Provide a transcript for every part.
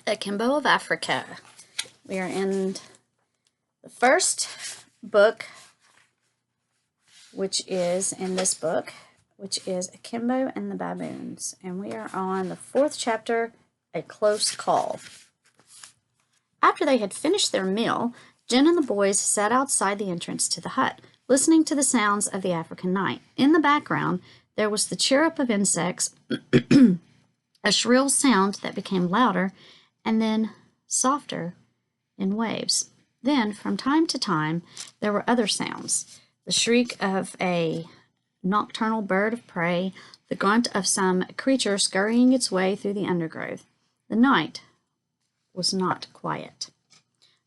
Akimbo of Africa. We are in the first book, which is in this book, which is Akimbo and the Baboons. And we are on the 4th chapter, A Close Call. After they had finished their meal, Jen and the boys sat outside the entrance to the hut, listening to the sounds of the African night. In the background, there was the chirrup of insects, a shrill sound that became louder and then softer in waves. Then, from time to time, there were other sounds. The shriek of a nocturnal bird of prey, the grunt of some creature scurrying its way through the undergrowth. The night was not quiet,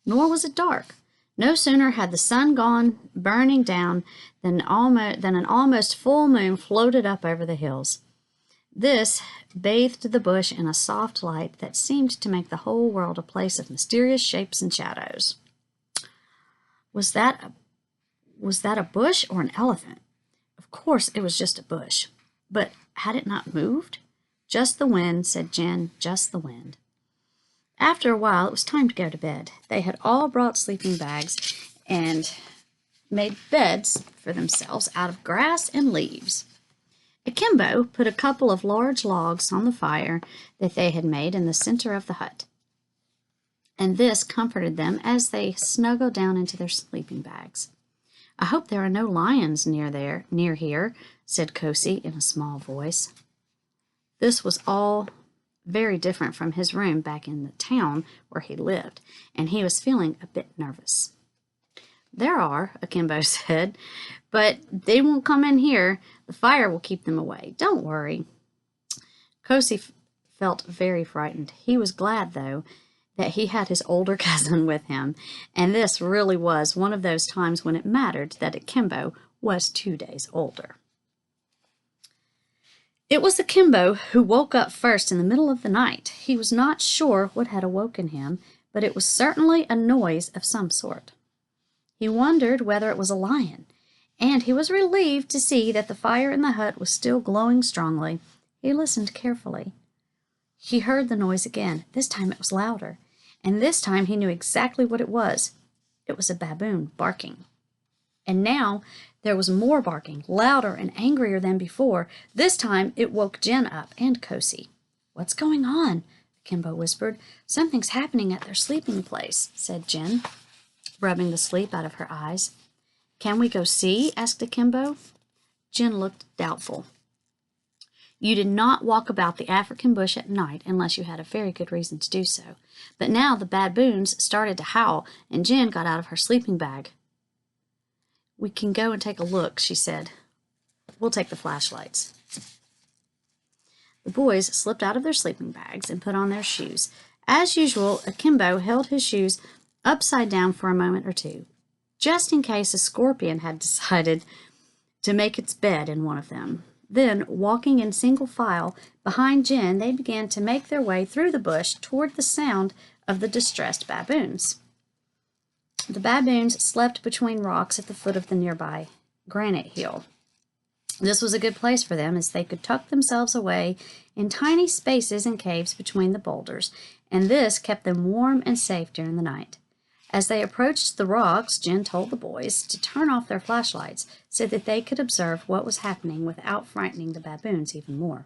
nor was it dark. No sooner had the sun gone burning down than an almost full moon floated up over the hills. This bathed the bush in a soft light that seemed to make the whole world a place of mysterious shapes and shadows. Was that a bush or an elephant? Of course it was just a bush. But had it not moved? Just the wind, said Jen, just the wind. After a while, it was time to go to bed. They had all brought sleeping bags and made beds for themselves out of grass and leaves. Akimbo put a couple of large logs on the fire that they had made in the center of the hut, and this comforted them as they snuggled down into their sleeping bags. "I hope there are no lions near here," said Kosi in a small voice. This was all very different from his room back in the town where he lived, and he was feeling a bit nervous. "There are," Akimbo said, "but they won't come in here. The fire will keep them away. Don't worry." Kosi felt very frightened. He was glad, though, that he had his older cousin with him, and this really was one of those times when it mattered that Akimbo was 2 days older. It was Akimbo who woke up first in the middle of the night. He was not sure what had awoken him, but it was certainly a noise of some sort. He wondered whether it was a lion, and he was relieved to see that the fire in the hut was still glowing strongly. He listened carefully. He heard the noise again. This time it was louder, and this time he knew exactly what it was. It was a baboon barking. And now there was more barking, louder and angrier than before. This time it woke Jen up and Kosi. "What's going on?" Akimbo whispered. "Something's happening at their sleeping place," said Jen, rubbing the sleep out of her eyes. "Can we go see?" asked Akimbo. Jen looked doubtful. You did not walk about the African bush at night unless you had a very good reason to do so. But now the baboons started to howl, and Jen got out of her sleeping bag. "We can go and take a look," she said. "We'll take the flashlights." The boys slipped out of their sleeping bags and put on their shoes. As usual, Akimbo held his shoes upside down for a moment or two, just in case a scorpion had decided to make its bed in one of them. Then, walking in single file behind Jen, they began to make their way through the bush toward the sound of the distressed baboons. The baboons slept between rocks at the foot of the nearby granite hill. This was a good place for them, as they could tuck themselves away in tiny spaces and caves between the boulders, and this kept them warm and safe during the night. As they approached the rocks, Jen told the boys to turn off their flashlights so that they could observe what was happening without frightening the baboons even more.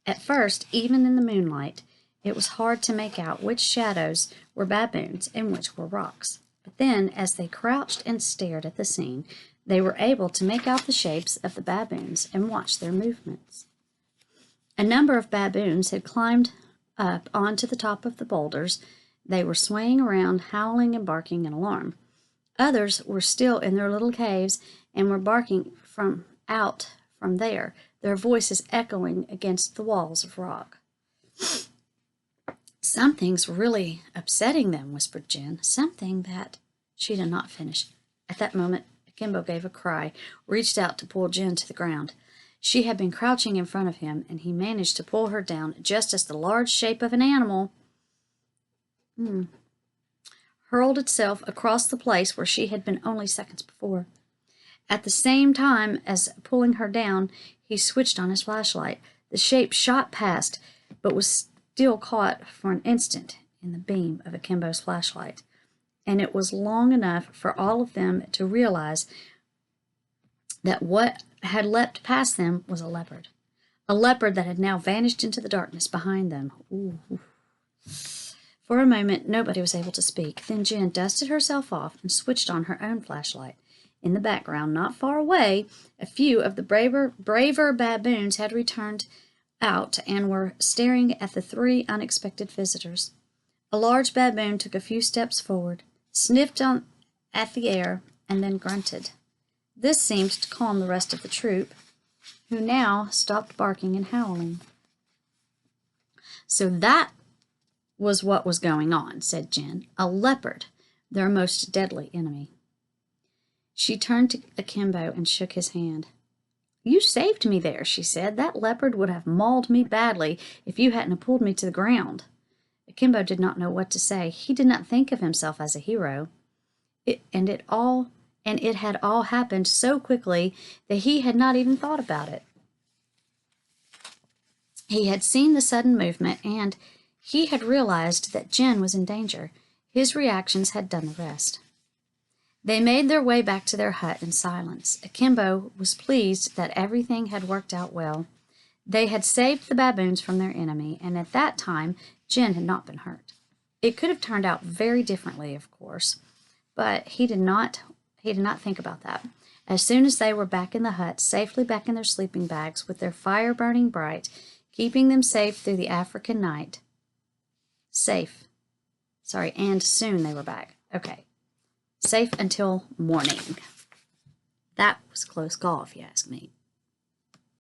At first, even in the moonlight, it was hard to make out which shadows were baboons and which were rocks. But then, as they crouched and stared at the scene, they were able to make out the shapes of the baboons and watch their movements. A number of baboons had climbed up onto the top of the boulders. They were swaying around, howling and barking in alarm. Others were still in their little caves and were barking from there, their voices echoing against the walls of rock. "Something's really upsetting them," whispered Jen. "Something that—" She did not finish. At that moment, Akimbo gave a cry, reached out to pull Jen to the ground. She had been crouching in front of him, and he managed to pull her down just as the large shape of an animal hurled itself across the place where she had been only seconds before. At the same time as pulling her down, he switched on his flashlight. The shape shot past, but was still caught for an instant in the beam of Akimbo's flashlight, and it was long enough for all of them to realize that what had leapt past them was a leopard that had now vanished into the darkness behind them. Ooh. For a moment, nobody was able to speak. Then Jen dusted herself off and switched on her own flashlight. In the background, not far away, a few of the braver baboons had returned out and were staring at the three unexpected visitors. A large baboon took a few steps forward, sniffed at the air, and then grunted. This seemed to calm the rest of the troop, who now stopped barking and howling. So that was what was going on, said Jen. A leopard, their most deadly enemy. She turned to Akimbo and shook his hand. You saved me there, she said. That leopard would have mauled me badly if you hadn't pulled me to the ground. Akimbo did not know what to say. He did not think of himself as a hero. It had all happened so quickly that he had not even thought about it. He had seen the sudden movement, and he had realized that Jen was in danger. His reactions had done the rest. They made their way back to their hut in silence. Akimbo was pleased that everything had worked out well. They had saved the baboons from their enemy, and at that time, Jen had not been hurt. It could have turned out very differently, of course, but he did not think about that. As soon as they were back in the hut, safely back in their sleeping bags, with their fire burning bright, keeping them safe through the African night. And soon they were back. Okay. Safe until morning. That was a close call, if you ask me.